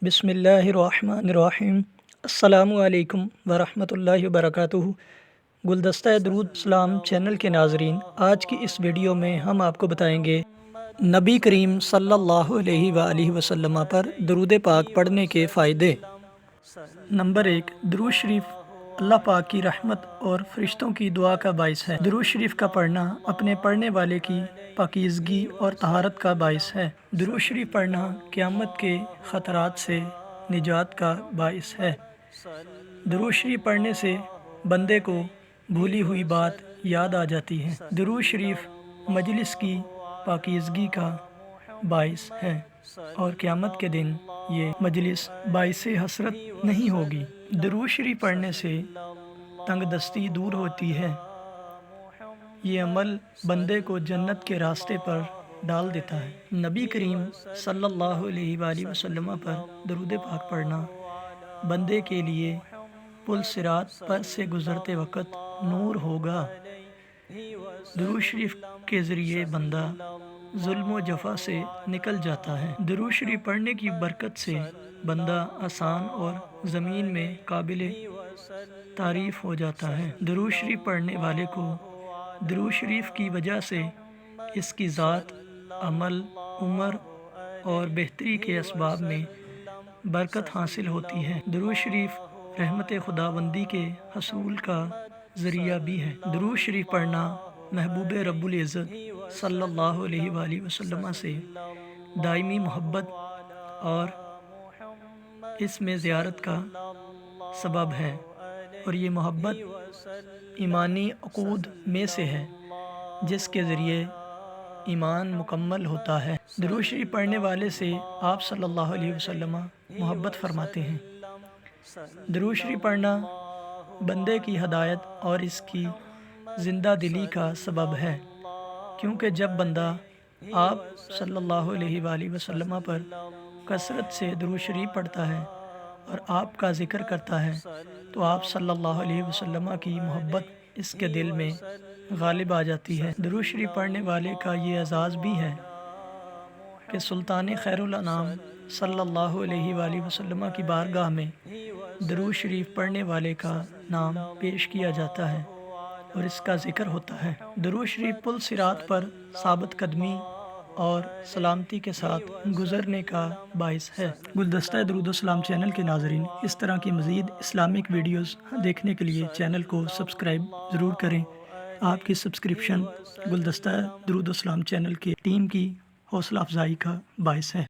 बिस्मिल्लाहिर्रहमानिर्रहीम। अस्सलामु अलैकुम वरहमतुल्लाहि वबरकातुहू। गुलदस्ता दरूद सलाम चैनल के नाज़रीन, आज की इस वीडियो में हम आपको बताएंगे नबी करीम सल्लल्लाहु अलैहि वसल्लम पर दरूद पाक पढ़ने के फ़ायदे। नंबर 1, दुरूद शरीफ अल्लाह पाक की रहमत और फरिश्तों की दुआ का बाइस है। दुरूद शरीफ का पढ़ना अपने पढ़ने वाले की पाकीज़गी और तहारत का बाइस है। दुरूद शरीफ पढ़ना क़यामत के ख़तरात से निजात का बाइस है। दुरूद शरीफ पढ़ने से बंदे को भूली हुई बात याद आ जाती है। दुरूद शरीफ मजलिस की पाकीज़गी का बाइस है और क़यामत के दिन ये मजलिस बाइस हसरत नहीं होगी। दुरूद शरीफ पढ़ने से तंगदस्ती दूर होती है। ये अमल बंदे को जन्नत के रास्ते पर डाल देता है। नबी करीम सल्लल्लाहु अलैहि वसल्लम पर दरूद पाक पढ़ना बंदे के लिए पुल सिरात पर से गुज़रते वक़्त नूर होगा। दुरूद शरीफ के ज़रिए बंदा जुल्म व जफ़ा से निकल जाता है। दुरूद शरीफ पढ़ने की बरकत से बंदा आसान और ज़मीन में काबिल तारीफ़ हो जाता है। दुरूद शरीफ पढ़ने वाले को दुरूद शरीफ की वजह से इसकी ज़ात, अमल, उम्र और बेहतरी के असबाब में बरकत हासिल होती है। दुरूद शरीफ रहमत खुदाबंदी के हसूल का ज़रिया भी है। दुरूद शरीफ पढ़ना महबूब रब्बुल इज़्ज़त सल्लल्लाहु अलैहि वसल्लम से दायमी मोहब्बत और इसमें ज़ियारत का सबब है और ये मोहब्बत ईमानी अक़ूद में से है जिसके ज़रिए ईमान मुकम्मल होता है। दुरूद शरीफ पढ़ने वाले से आप सल्लल्लाहु अलैहि वसल्लम मोहब्बत फरमाते हैं। दुरूद शरीफ पढ़ना बंदे की हदायत और इसकी ज़िंदा दिली का सबब है, क्योंकि जब बंदा आप सल्लल्लाहु अलैहि वसल्लम पर कसरत से दुरूद शरीफ पढ़ता है और आपका ज़िक्र करता है तो आप सल्लल्लाहु अलैहि वसल्लम की मोहब्बत इसके दिल में गालिब आ जाती है। दुरूद शरीफ पढ़ने वाले का ये एजाज़ भी है कि सुल्तान खैरुल अनाम सल्लल्लाहु अलैहि वसल्लम की बारगाह में दुरूद शरीफ पढ़ने वाले का नाम पेश किया जाता है और इसका ज़िक्र होता है। दुरूद शरीफ पुल सिरात पर साबित कदमी और सलामती के साथ गुज़रने का बाइस है। गुलदस्ता दरूद सलाम चैनल के नाज़रीन, इस तरह की मज़ीद इस्लामिक वीडियोस देखने के लिए चैनल को सब्सक्राइब ज़रूर करें। आपकी सब्सक्रिप्शन गुलदस्ता दरूद सलाम चैनल की टीम की हौसला अफजाई का बाइस है।